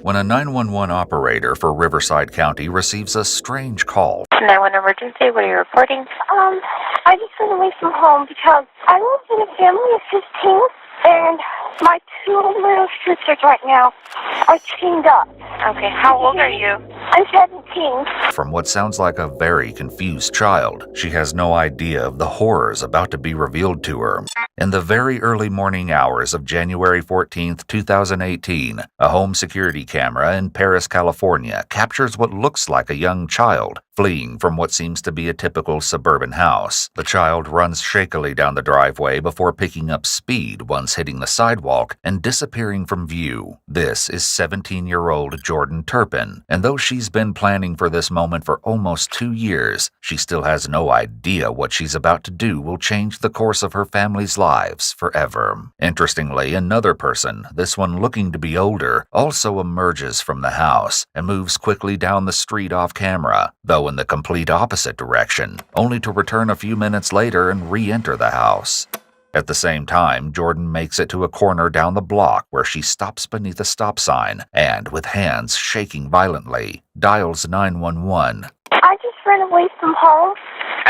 when a 911 operator for Riverside County receives a strange call. 911 emergency, what are you reporting? I just went away from home because I live in a family of 15, and my two little sisters right now are chained up. Okay, how old are you? I'm 17. From what sounds like a very confused child, she has no idea of the horrors about to be revealed to her. In the very early morning hours of January 14th, 2018, a home security camera in Paris, California captures what looks like a young child fleeing from what seems to be a typical suburban house. The child runs shakily down the driveway before picking up speed once hitting the sidewalk and disappearing from view. This is 17-year-old Jordan Turpin, and though she's been planning for this moment for almost 2 years, she still has no idea what she's about to do will change the course of her family's lives forever. Interestingly, another person, this one looking to be older, also emerges from the house and moves quickly down the street off camera, though in the complete opposite direction, only to return a few minutes later and re-enter the house. At the same time, Jordan makes it to a corner down the block where she stops beneath a stop sign and, with hands shaking violently, dials 911. I just ran away from home.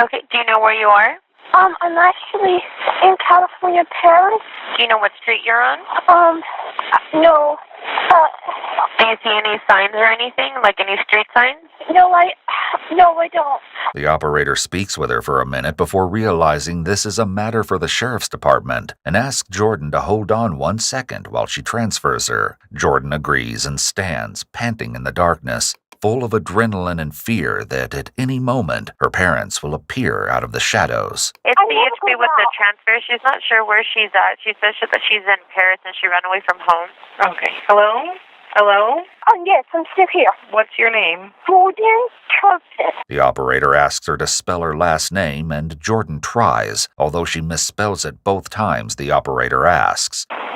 Okay, do you know where you are? I'm actually in California, Paris. Do you know what street you're on? No. Do you see any signs or anything, like any street signs? No, I don't. The operator speaks with her for a minute before realizing this is a matter for the sheriff's department and asks Jordan to hold on 1 second while she transfers her. Jordan agrees and stands, panting in the darkness, full of adrenaline and fear that at any moment her parents will appear out of the shadows. It's BHB with the transfer. She's not sure where she's at. She says that she's in Paris and she ran away from home. Okay. Hello? Hello? Oh, yes, I'm still here. What's your name? Jordan Turpin. The operator asks her to spell her last name, and Jordan tries, although she misspells it both times the operator asks. Turpin.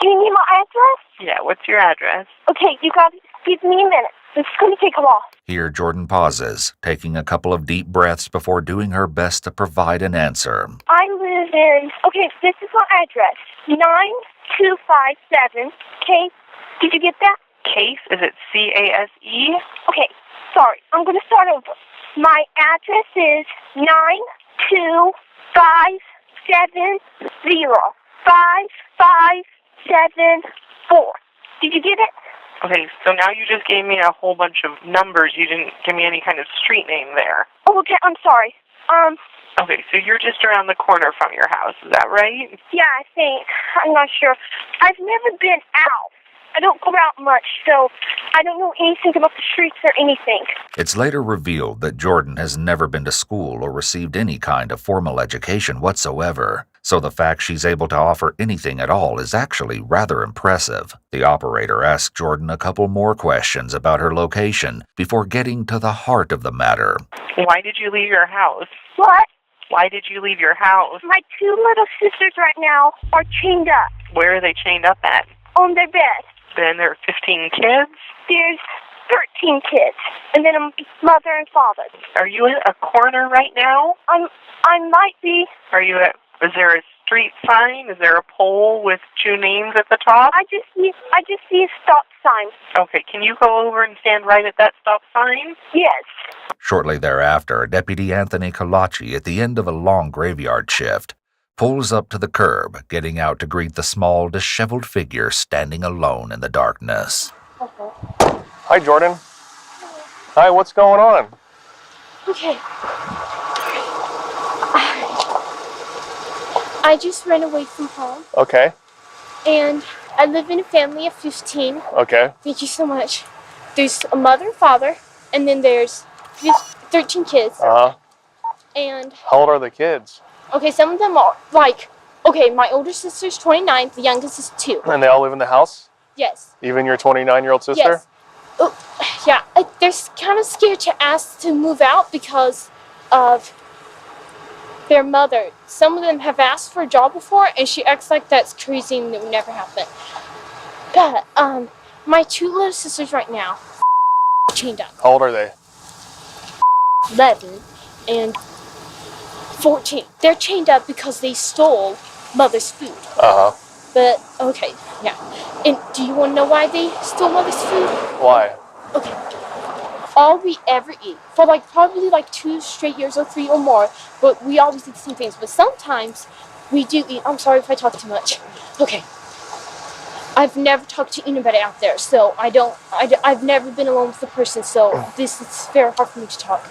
Do you need my address? Yeah, what's your address? Okay, you gotta give me a minute. It's gonna take a while. Here, Jordan pauses, taking a couple of deep breaths before doing her best to provide an answer. I live in... Okay, this is my address. 9257. Okay, did you get that? Case? Is it C-A-S-E? Okay, sorry. I'm gonna start over. My address is 925705574. Did you get it? Okay, so now you just gave me a whole bunch of numbers. You didn't give me any kind of street name there. Oh, okay, I'm sorry. Okay, so you're just around the corner from your house, is that right? Yeah, I think. I'm not sure. I've never been out. I don't go out much, so I don't know anything about the streets or anything. It's later revealed that Jordan has never been to school or received any kind of formal education whatsoever, so the fact she's able to offer anything at all is actually rather impressive. The operator asks Jordan a couple more questions about her location before getting to the heart of the matter. Why did you leave your house? What? Why did you leave your house? My two little sisters right now are chained up. Where are they chained up at? On their bed. Then there are 15 kids? There's 13 kids, and then a mother and father. Are you at a corner right now? I might be. Is there a street sign? Is there a pole with two names at the top? I just see a stop sign. Okay, can you go over and stand right at that stop sign? Yes. Shortly thereafter, Deputy Anthony Colaci, at the end of a long graveyard shift, pulls up to the curb, getting out to greet the small, disheveled figure standing alone in the darkness. Hi, Jordan. Hi, what's going on? Okay. I just ran away from home. Okay. And I live in a family of 15. Okay. Thank you so much. There's a mother and father, and then there's 13 kids. Uh-huh. And... How old are the kids? Okay, some of them are, okay, my older sister's 29, the youngest is 2. And they all live in the house? Yes. Even your 29-year-old sister? Yes. Oh, yeah, they're kind of scared to ask to move out because of their mother. Some of them have asked for a job before, and she acts like that's crazy and it would never happen. But, my two little sisters right now chained up. How old are they? 11 and 14. They're chained up because they stole mother's food. Uh-huh. But, okay, yeah. And do you want to know why they stole mother's food? Why? Okay. All we ever eat, for like probably like 2 straight years or 3 or more, but we always eat the same things. But sometimes we do eat, I'm sorry if I talk too much. Okay. I've never talked to anybody out there, so I've never been alone with a person, so this is very hard for me to talk.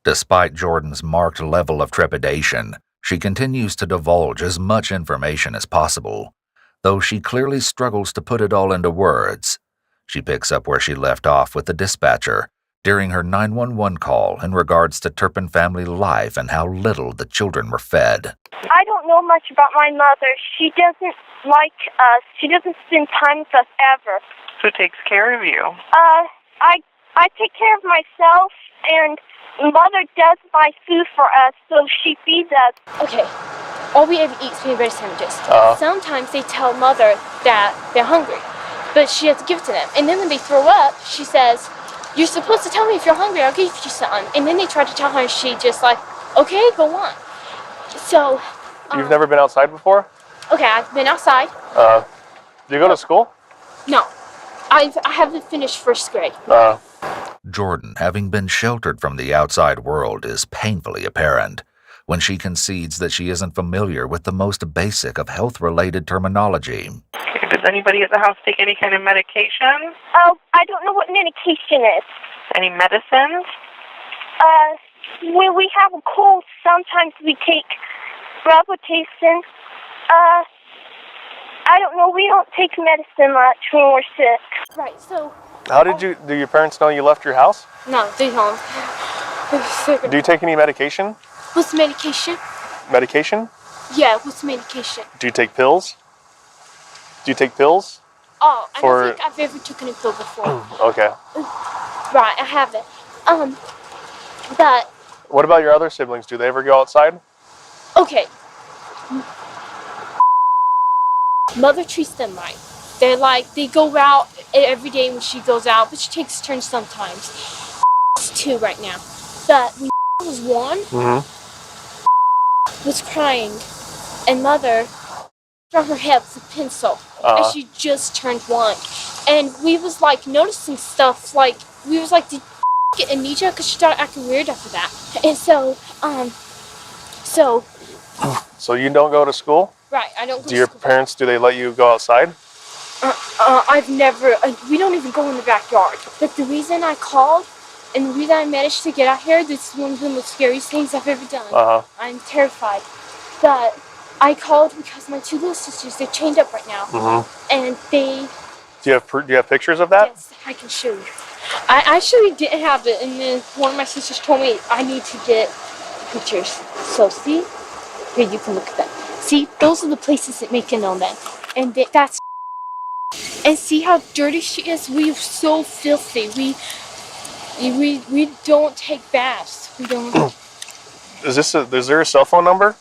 Despite Jordan's marked level of trepidation, she continues to divulge as much information as possible, though she clearly struggles to put it all into words. She picks up where she left off with the dispatcher during her 911 call in regards to Turpin family life and how little the children were fed. I don't know much about my mother. She doesn't like us. She doesn't spend time with us ever. Who takes care of you? I take care of myself, and Mother does buy food for us, so she feeds us. Okay. All we ever eat is peanut butter sandwiches. Sometimes they tell Mother that they're hungry, but she has to give it to them. And then when they throw up, she says, "You're supposed to tell me if you're hungry, I'll give you something." And then they try to tell her, and she just like, "Okay, go on." So... You've never been outside before? Okay, I've been outside. Do you go to school? No. I haven't finished first grade. Jordan, having been sheltered from the outside world, is painfully apparent when she concedes that she isn't familiar with the most basic of health-related terminology. Okay, does anybody at the house take any kind of medication? Oh, I don't know what medication is. Any medicines? When we have a cold, sometimes we take Robitussin. I don't know, we don't take medicine much when we're sick. Right, so... How do your parents know you left your house? No, they don't. Do you take any medication? What's medication? Medication? Yeah, what's medication? Do you take pills? Do you take pills? Oh, I don't think I've ever taken a pill before. Okay. Right, I haven't. But... What about your other siblings? Do they ever go outside? Okay. Mother treats them right. They're like, they go out every day when she goes out, but she takes turns sometimes. Two right now. But when was one, was crying, and Mother from her head with a pencil, and she just turned 1. And we was like noticing stuff, like, we was like, did get amnesia? Because she started acting weird after that. And so, So you don't go to school? right, I don't go to Do your school. parents, do they let you go outside? I've never, we don't even go in the backyard. But the reason I called and the reason I managed to get out here, this is one of the most scariest things I've ever done. I'm terrified. But I called because my 2 little sisters, they're chained up right now. And they... Do you have pictures of that? Yes, I can show you. I actually didn't have it, and then one of my sisters told me I need to get pictures. So see? Here, you can look at that. See, those are the places that make it on them. And that's... And see how dirty she is? We are so filthy. We don't take baths. We don't... Is there a cell phone number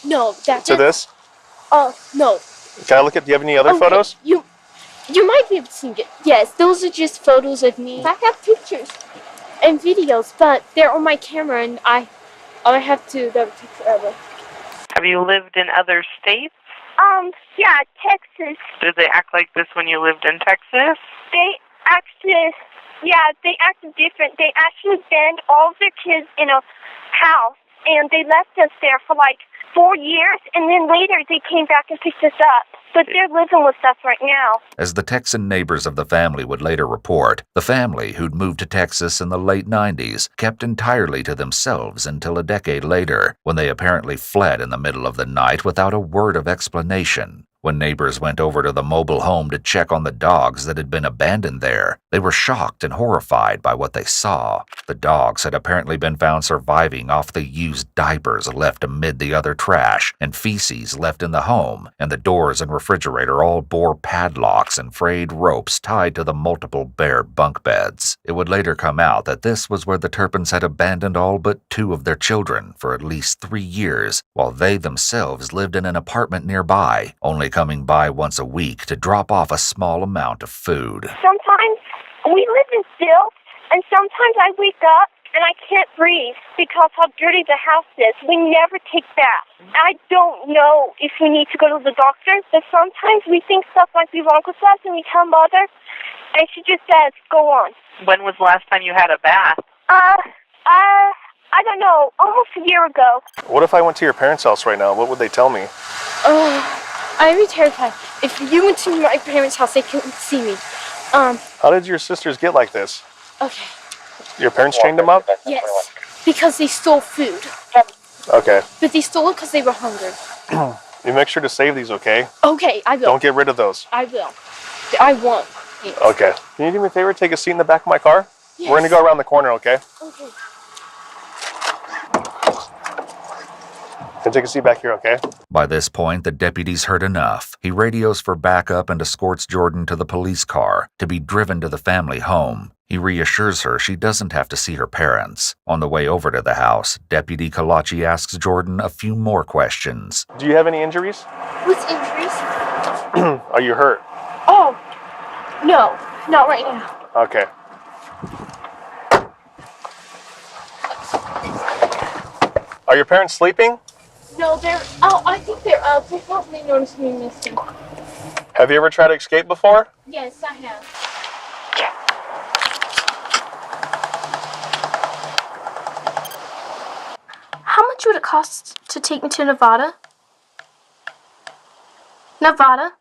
No, that's... to this? Oh, no. Can I look at, do you have any other photos? You might be able to see it. Yes, those are just photos of me. I have pictures and videos, but they're on my camera, and I have to, that would take forever. Have you lived in other states? Yeah, Texas. Did they act like this when you lived in Texas? They acted different. They actually banned all of their kids in a house, and they left us there for like 4 years, and then later they came back and picked us up. But they're living with us right now. As the Texan neighbors of the family would later report, the family, who'd moved to Texas in the late 90s, kept entirely to themselves until a decade later, when they apparently fled in the middle of the night without a word of explanation. When neighbors went over to the mobile home to check on the dogs that had been abandoned there, they were shocked and horrified by what they saw. The dogs had apparently been found surviving off the used diapers left amid the other trash and feces left in the home, and the doors and refrigerator all bore padlocks and frayed ropes tied to the multiple bare bunk beds. It would later come out that this was where the Turpins had abandoned all but 2 of their children for at least 3 years, while they themselves lived in an apartment nearby, only coming by once a week to drop off a small amount of food. Sometimes we live in filth, and sometimes I wake up and I can't breathe because how dirty the house is. We never take baths. I don't know if we need to go to the doctor, but sometimes we think stuff might be wrong with us, and we tell Mother, and she just says, go on. When was the last time you had a bath? I don't know, almost a year ago. What if I went to your parents' house right now? What would they tell me? I'd be terrified. If you went to my parents' house, they couldn't see me. How did your sisters get like this? Okay. Your parents chained them up? Yes. Because they stole food. Okay. But they stole it because they were hungry. You make sure to save these, okay? Okay, I will. Don't get rid of those. I will. I won't. Yes. Okay. Can you do me a favor? Take a seat in the back of my car? Yes. We're going to go around the corner, okay? Okay. And take a seat back here, okay? By this point, the deputies heard enough. He radios for backup and escorts Jordan to the police car to be driven to the family home. He reassures her she doesn't have to see her parents. On the way over to the house, Deputy Kalachi asks Jordan a few more questions. Do you have any injuries? What's injuries? Are you hurt? Oh, no, not right now. Okay. Are your parents sleeping? No, I think they're up. They probably noticed me missing. Have you ever tried to escape before? Yes, I have. How much would it cost to take me to Nevada? Nevada?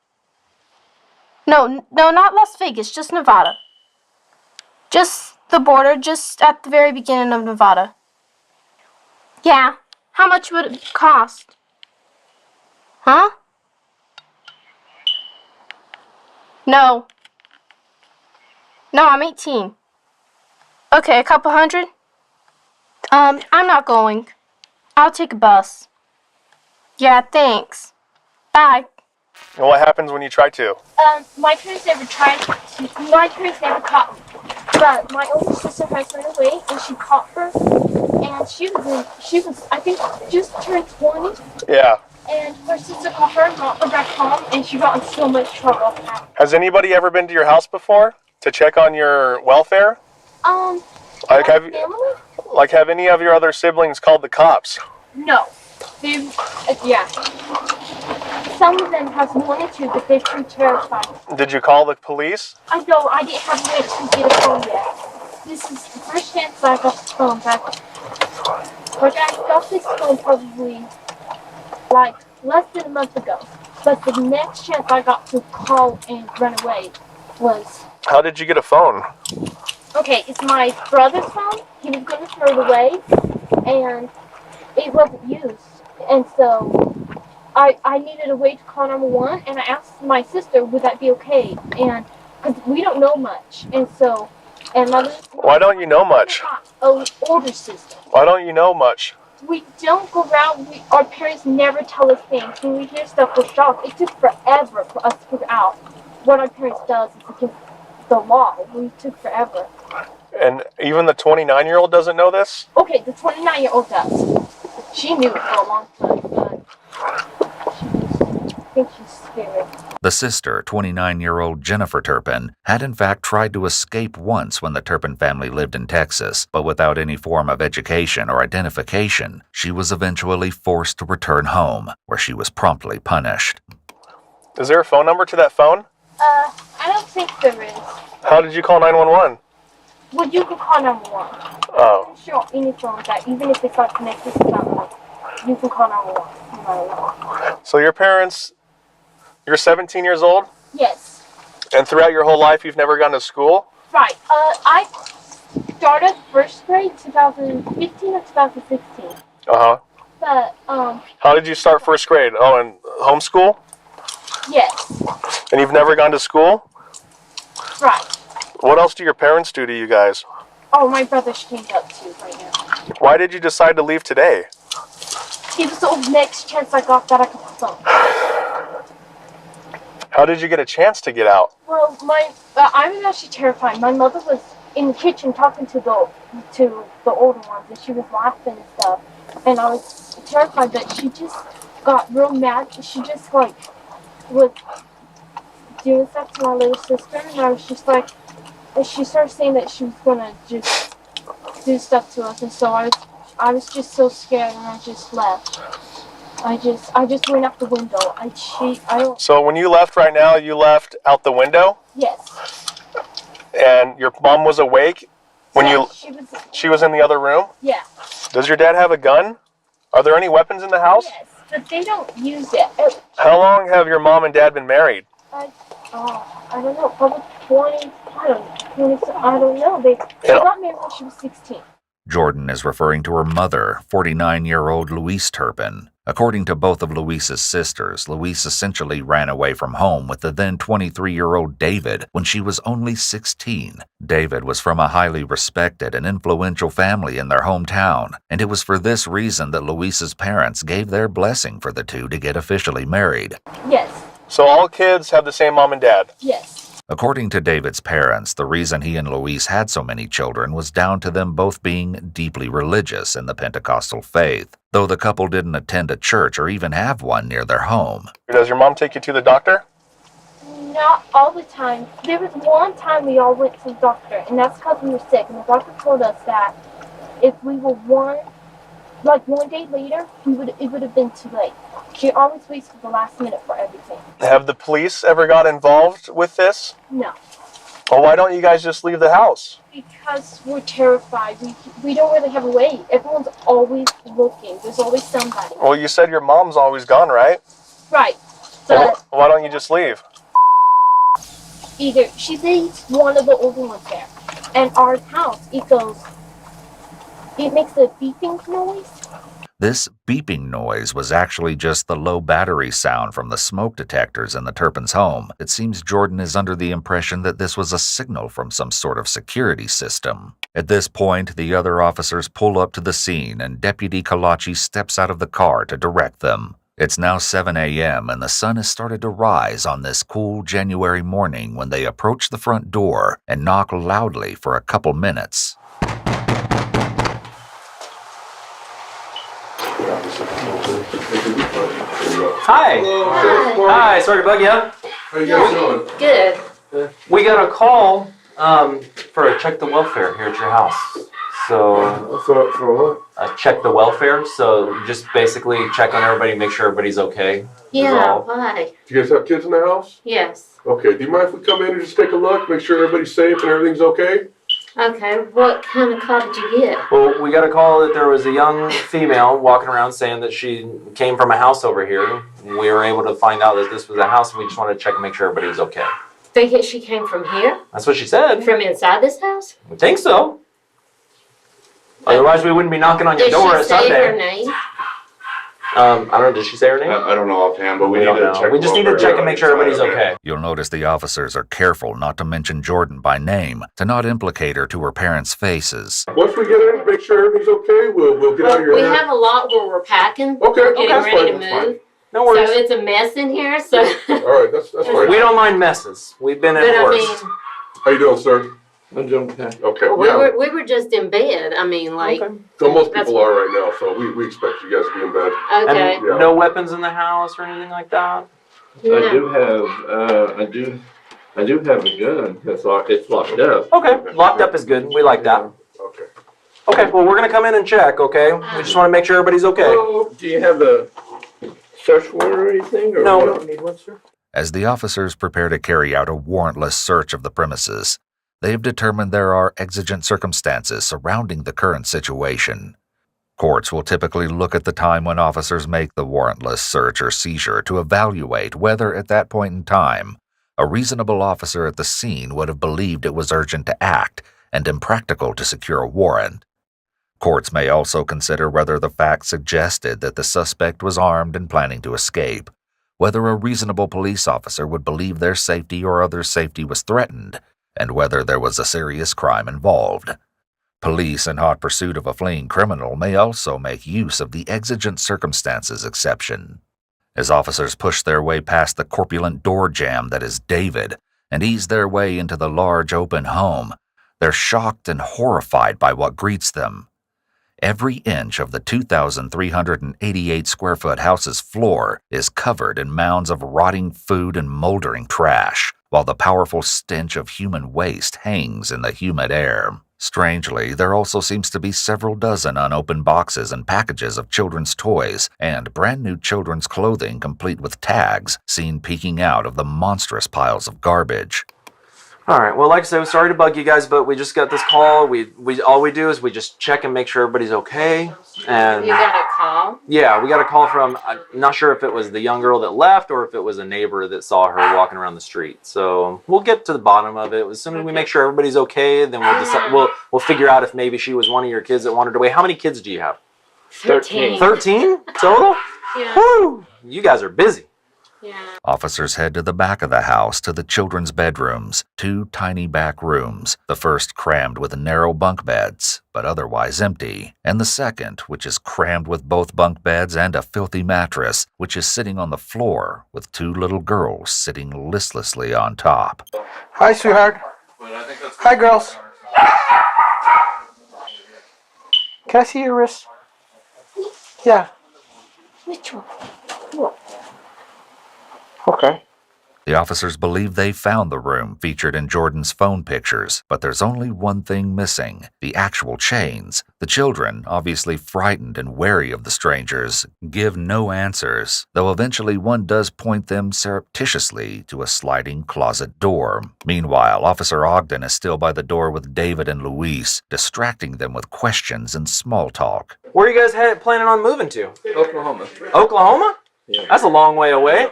No, not Las Vegas, just Nevada. Just the border, just at the very beginning of Nevada. Yeah. How much would it cost? Huh? No. No, I'm 18. Okay, a couple hundred? I'm not going. I'll take a bus. Yeah, thanks. Bye. And what happens when you try to? My parents never caught me. But my older sister has run away, and she caught her. And she was, I think, just turned 20. Yeah. And her sister caught her and brought her back home, and she got in so much trouble. Has anybody ever been to your house before to check on your welfare? Like have family? Have any of your other siblings called the cops? No. Yeah. Some of them have wanted to, but they're too terrified. Did you call the police? I know, I didn't have a way to get a phone yet. This is the first chance I got the phone back. But I got this phone probably like less than a month ago. But the next chance I got to call and run away was... How did you get a phone? Okay, it's my brother's phone. He was going to throw it away, and it wasn't used. And so I needed a way to call 911, and I asked my sister, would that be okay? And because we don't know much, and so, and my Why don't you know much? Older sister. Why don't you know much? We don't go around. Our parents never tell us things. When we hear stuff, we're shocked. It took forever for us to figure out what our parents does is against the law. We took forever. And even the 29-year-old doesn't know this? Okay, the 29-year-old does. She knew it for a long time, but I think she's scared. The sister, 29-year-old Jennifer Turpin, had in fact tried to escape once when the Turpin family lived in Texas, but without any form of education or identification, she was eventually forced to return home, where she was promptly punished. Is there a phone number to that phone? I don't think there is. How did you call 911? Well, you can call 911. Oh. I'm sure any phone that, even if it's not connected to something, you can call 911. So your parents, you're 17 years old? Yes. And throughout your whole life, you've never gone to school? Right. I started first grade 2015 or 2016. Uh-huh. But, How did you start first grade? Oh, in homeschool? yes. And you've never gone to school? Right. What else do your parents do to you guys? Oh, my brother's chained up too right now. Why did you decide to leave today? It was the next chance I got that I could phone. How did you get a chance to get out? Well, I was actually terrified. My mother was in the kitchen talking to the older ones, and she was laughing and stuff. And I was terrified, but she just got real mad. She just was doing stuff to my little sister, and I was just like, and she started saying that she was gonna just do stuff to us, and so I was just so scared, and I just left. I just went out the window. I don't. So when you left right now, you left out the window? Yes. And your mom was awake when Yeah, she was in the other room? Yeah. Does your dad have a gun? Are there any weapons in the house? Yes, but they don't use it. How long have your mom and dad been married? I don't know, probably 20, I don't know. She got married when she was 16. Jordan is referring to her mother, 49-year-old Louise Turpin. According to both of Louise's sisters, Louise essentially ran away from home with the then 23-year-old David when she was only 16. David was from a highly respected and influential family in their hometown, and it was for this reason that Louise's parents gave their blessing for the two to get officially married. Yes. So all kids have the same mom and dad? Yes. According to David's parents, the reason he and Louise had so many children was down to them both being deeply religious in the Pentecostal faith, though the couple didn't attend a church or even have one near their home. Does your mom take you to the doctor? Not all the time. There was one time we all went to the doctor, and that's because we were sick, and the doctor told us that if we were one day later, it would have been too late. She always waits for the last minute for everything. Have the police ever got involved with this? No. Well, why don't you guys just leave the house? Because we're terrified. We don't really have a way. Everyone's always looking. There's always somebody. Well, you said your mom's always gone, right? Right. Well, But why don't you just leave? either she leaves one of the older ones there, and our house, it makes a beeping noise. This beeping noise was actually just the low battery sound from the smoke detectors in the Turpin's home. It seems Jordan is under the impression that this was a signal from some sort of security system. At this point, the other officers pull up to the scene and Deputy Kalachi steps out of the car to direct them. It's now 7 a.m. and the sun has started to rise on this cool January morning when they approach the front door and knock loudly for a couple minutes. Hi. Hi. Sorry to bug you. How you guys doing? Good. We got a call for a check the welfare here at your house. So For what? check the welfare. So just basically check on everybody, make sure everybody's okay. Yeah, why? Do you guys have kids in the house? Yes. Okay, do you mind if we come in and just take a look, make sure everybody's safe and everything's okay? Okay, what kind of call did you get? Well, we got a call that there was a young female walking around saying that she came from a house over here. We were able to find out that this was a house, and we just wanted to check and make sure everybody was okay. Think she came from here? That's what she said. From inside this house? I think so. Otherwise, we wouldn't be knocking on your door at Sunday. Did she say her name? I don't know. Did she say her name? I don't know offhand, but we We need don't to know. check. We just need to check and make sure everybody's okay. You'll notice the officers are careful not to mention Jordan by name, to not implicate her to her parents' faces. Once we get in, make sure everything's okay, we'll get out of your We hair. have a lot where we're packing. Okay, We're getting that's ready fine, to that's move. No So worries. it's a mess in here, so. All right, that's fine. We don't mind messes. We've been But at I worse. mean, How you doing, sir? I'm doing okay. Okay, we yeah. were just in bed. I mean, like, Okay. So most That's people are right now, so we expect you guys to be in bed. okay. And Yeah. no weapons in the house or anything like that? No. I do have a gun. It's locked up. Okay. Locked up is good. We like that. Okay. Okay, well, we're going to come in and check, okay? We just want to make sure everybody's okay. Oh, do you have a search warrant or anything? Or No, we what? don't need one, sir. As the officers prepare to carry out a warrantless search of the premises, they have determined there are exigent circumstances surrounding the current situation. Courts will typically look at the time when officers make the warrantless search or seizure to evaluate whether, at that point in time, a reasonable officer at the scene would have believed it was urgent to act and impractical to secure a warrant. Courts may also consider whether the facts suggested that the suspect was armed and planning to escape, whether a reasonable police officer would believe their safety or others' safety was threatened, and whether there was a serious crime involved. Police in hot pursuit of a fleeing criminal may also make use of the exigent circumstances exception. As officers push their way past the corpulent door jamb that is David and ease their way into the large open home, they're shocked and horrified by what greets them. Every inch of the 2,388 square foot house's floor is covered in mounds of rotting food and moldering trash, while the powerful stench of human waste hangs in the humid air. Strangely, there also seems to be several dozen unopened boxes and packages of children's toys and brand new children's clothing complete with tags seen peeking out of the monstrous piles of garbage. All right. Well, like I said, sorry to bug you guys, but we just got this call. We all we do is we just check and make sure everybody's okay. And You got a call? yeah, we got a call from, I'm not sure if it was the young girl that left or if it was a neighbor that saw her walking around the street. So we'll get to the bottom of it. As soon as we make sure everybody's okay, then we'll decide, we'll figure out if maybe she was one of your kids that wandered away. How many kids do you have? 13. 13 total? Yeah. Woo! You guys are busy. Yeah. Officers head to the back of the house to the children's bedrooms, 2 tiny back rooms, the first crammed with narrow bunk beds, but otherwise empty, and the second, which is crammed with both bunk beds and a filthy mattress, which is sitting on the floor with 2 little girls sitting listlessly on top. Hi, sweetheart. Hi, girls. Can I see your wrist? Yeah. Which one? Okay. The officers believe they found the room featured in Jordan's phone pictures, but there's only one thing missing: the actual chains. The children, obviously frightened and wary of the strangers, give no answers, though eventually one does point them surreptitiously to a sliding closet door. Meanwhile, Officer Ogden is still by the door with David and Louise, distracting them with questions and small talk. Where are you guys planning on moving to? Oklahoma. Oklahoma? Yeah. That's a long way away.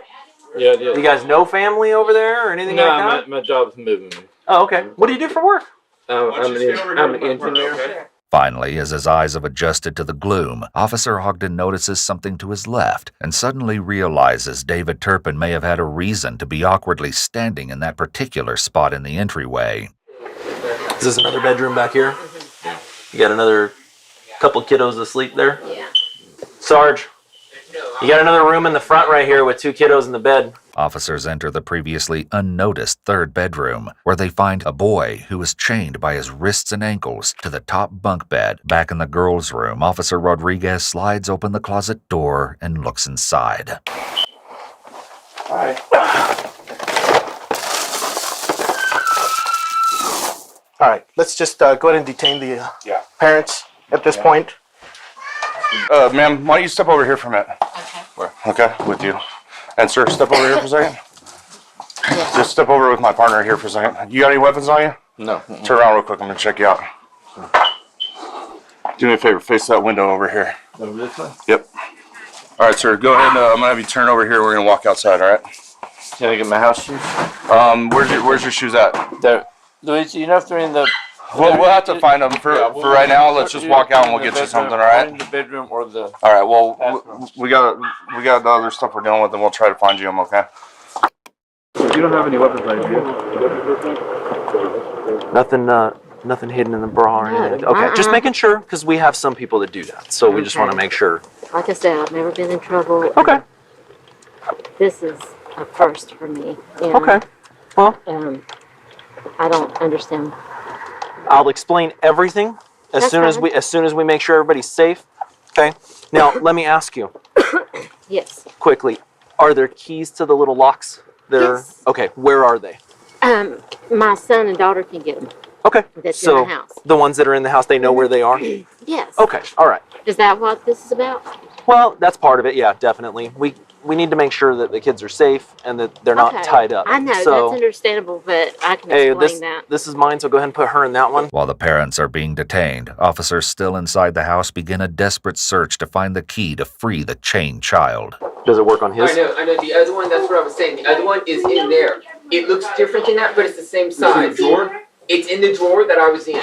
Yeah, yeah. You guys know family over there or anything like that? No, my job is moving me. Oh, okay. What do you do for work? I'm an engineer. Finally, as his eyes have adjusted to the gloom, Officer Ogden notices something to his left and suddenly realizes David Turpin may have had a reason to be awkwardly standing in that particular spot in the entryway. Is this another bedroom back here? You got another couple kiddos asleep there? Yeah. Sarge, you got another room in the front right here with 2 kiddos in the bed. Officers enter the previously unnoticed third bedroom, where they find a boy who is chained by his wrists and ankles to the top bunk bed. Back in the girls' room, Officer Rodriguez slides open the closet door and looks inside. All right. Let's just go ahead and detain the parents at this point. Ma'am, why don't you step over here for a minute? Okay. Where? Okay, with you. And sir, step over here for a second. Just step over with my partner here for a second. You got any weapons on you? No. Turn around real quick, I'm gonna check you out. Do me a favor, face that window over here. Over this one? Yep. All right, sir, go ahead. I'm gonna have you turn over here. We're gonna walk outside, all right? Can I get my house shoes? Where's your shoes at? There. Louise, you know if they're in the... We'll have to find them for right now. Let's just walk out and we'll get you something, all right? In the bedroom or the... All right, well, we got the other stuff we're dealing with, and we'll try to find you them, okay? You don't have any weapons on you? Nothing hidden in the bra or anything. Okay, just making sure, because we have some people that do that, so we just want to make sure. Like I said, I've never been in trouble. Okay. This is a first for me. And, Okay. Well, I don't understand. I'll explain everything as soon as we make sure everybody's safe. Okay. Now, let me ask you Yes. quickly: are there keys to the little locks? Yes. Okay. Where are they? My son and daughter can get them. Okay. That's so in the house. the ones that are in the house, they know where they are. Yes. Okay. All right. Is that what this is about? Well, that's part of it. Yeah, definitely. We need to make sure that the kids are safe and that they're not tied up. I know, So, that's understandable, but I can hey, explain that. this is mine, so go ahead and put her in that one. While the parents are being detained, officers still inside the house begin a desperate search to find the key to free the chained child. Does it work on his? I know. The other one, that's what I was saying. The other one is in there. It looks different than that, but it's the same size. It's in the drawer? It's in the drawer that I was in.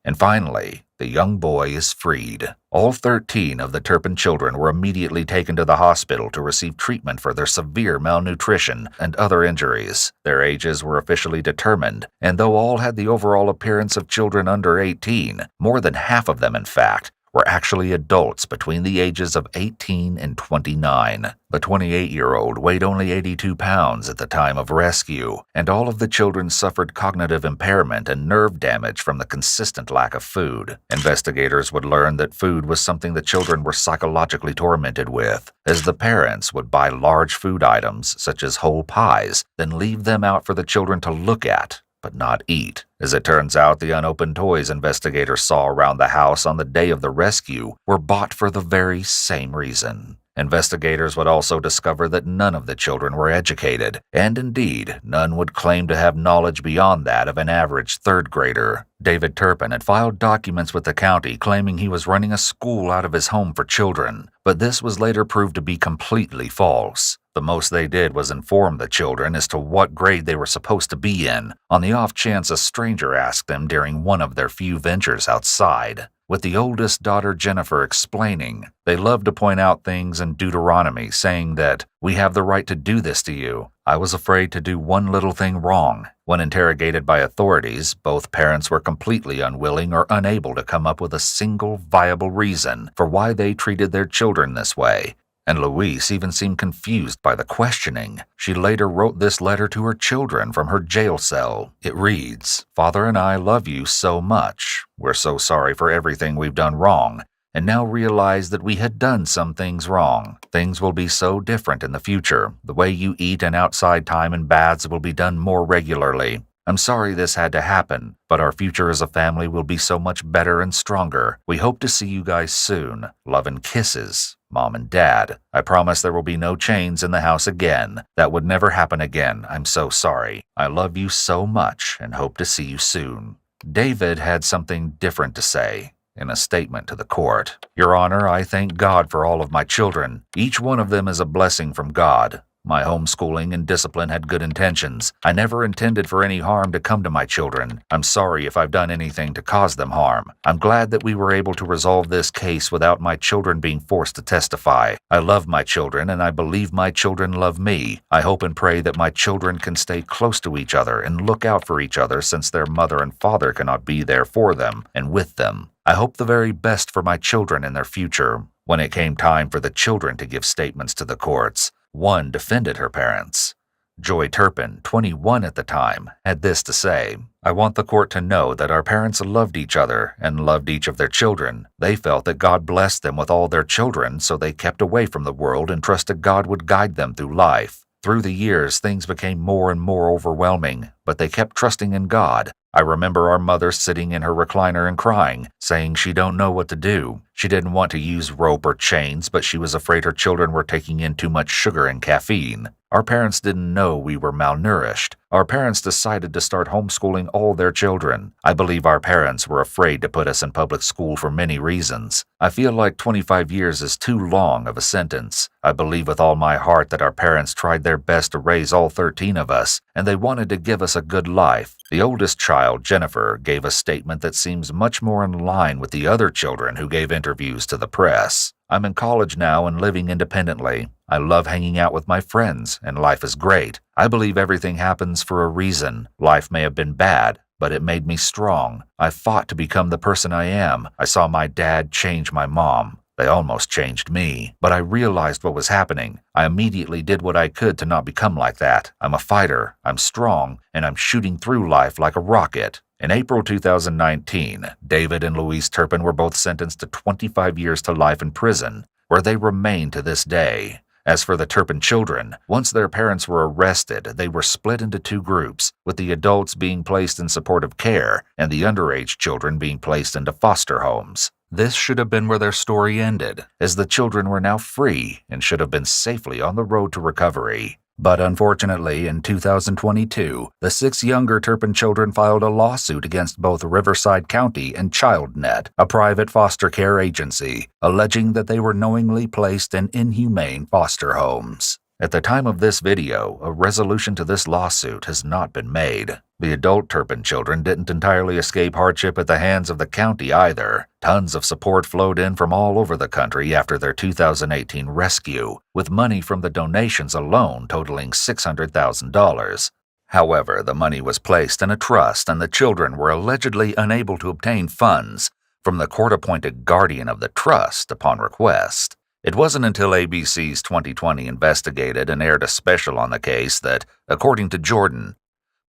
And finally, the young boy is freed. All 13 of the Turpin children were immediately taken to the hospital to receive treatment for their severe malnutrition and other injuries. Their ages were officially determined, and though all had the overall appearance of children under 18, more than half of them, in fact, were actually adults between the ages of 18 and 29. The 28-year-old weighed only 82 pounds at the time of rescue, and all of the children suffered cognitive impairment and nerve damage from the consistent lack of food. Investigators would learn that food was something the children were psychologically tormented with, as the parents would buy large food items such as whole pies, then leave them out for the children to look at, but not eat. As it turns out, the unopened toys investigators saw around the house on the day of the rescue were bought for the very same reason. Investigators would also discover that none of the children were educated, and indeed, none would claim to have knowledge beyond that of an average third grader. David Turpin had filed documents with the county claiming he was running a school out of his home for children, but this was later proved to be completely false. The most they did was inform the children as to what grade they were supposed to be in, on the off chance a stranger asked them during one of their few ventures outside. With the oldest daughter Jennifer explaining, they loved to point out things in Deuteronomy saying that, "We have the right to do this to you. I was afraid to do one little thing wrong." When interrogated by authorities, both parents were completely unwilling or unable to come up with a single viable reason for why they treated their children this way. And Louise even seemed confused by the questioning. She later wrote this letter to her children from her jail cell. It reads, "Father and I love you so much. We're so sorry for everything we've done wrong, and now realize that we had done some things wrong. Things will be so different in the future. The way you eat and outside time and baths will be done more regularly. I'm sorry this had to happen, but our future as a family will be so much better and stronger. We hope to see you guys soon. Love and kisses, Mom and Dad. I promise there will be no chains in the house again. That would never happen again. I'm so sorry. I love you so much and hope to see you soon." David had something different to say. In a statement to the court, "Your Honor, I thank God for all of my children. Each one of them is a blessing from God. My homeschooling and discipline had good intentions. I never intended for any harm to come to my children. I'm sorry if I've done anything to cause them harm. I'm glad that we were able to resolve this case without my children being forced to testify. I love my children and I believe my children love me. I hope and pray that my children can stay close to each other and look out for each other since their mother and father cannot be there for them and with them. I hope the very best for my children and their future." When it came time for the children to give statements to the courts, one defended her parents. Joy Turpin, 21 at the time, had this to say, "I want the court to know that our parents loved each other and loved each of their children. They felt that God blessed them with all their children, so they kept away from the world and trusted God would guide them through life. Through the years, things became more and more overwhelming, but they kept trusting in God. I remember our mother sitting in her recliner and crying, saying she don't know what to do. She didn't want to use rope or chains, but she was afraid her children were taking in too much sugar and caffeine. Our parents didn't know we were malnourished. Our parents decided to start homeschooling all their children. I believe our parents were afraid to put us in public school for many reasons. I feel like 25 years is too long of a sentence. I believe with all my heart that our parents tried their best to raise all 13 of us, and they wanted to give us a good life. The oldest child, Jennifer, gave a statement that seems much more in line with the other children who gave interviews to the press. I'm in college now and living independently. I love hanging out with my friends, and life is great. I believe everything happens for a reason. Life may have been bad, but it made me strong. I fought to become the person I am. I saw my dad change my mom. They almost changed me, but I realized what was happening. I immediately did what I could to not become like that. I'm a fighter, I'm strong, and I'm shooting through life like a rocket." In April 2019, David and Louise Turpin were both sentenced to 25 years to life in prison, where they remain to this day. As for the Turpin children, once their parents were arrested, they were split into two groups, with the adults being placed in supportive care and the underage children being placed into foster homes. This should have been where their story ended, as the children were now free and should have been safely on the road to recovery. But unfortunately, in 2022, the 6 younger Turpin children filed a lawsuit against both Riverside County and ChildNet, a private foster care agency, alleging that they were knowingly placed in inhumane foster homes. At the time of this video, a resolution to this lawsuit has not been made. The adult Turpin children didn't entirely escape hardship at the hands of the county either. Tons of support flowed in from all over the country after their 2018 rescue, with money from the donations alone totaling $600,000. However, the money was placed in a trust and the children were allegedly unable to obtain funds, from the court-appointed guardian of the trust upon request. It wasn't until ABC's 2020 investigated and aired a special on the case that, according to Jordan,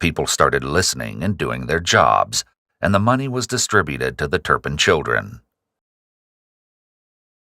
people started listening and doing their jobs, and the money was distributed to the Turpin children.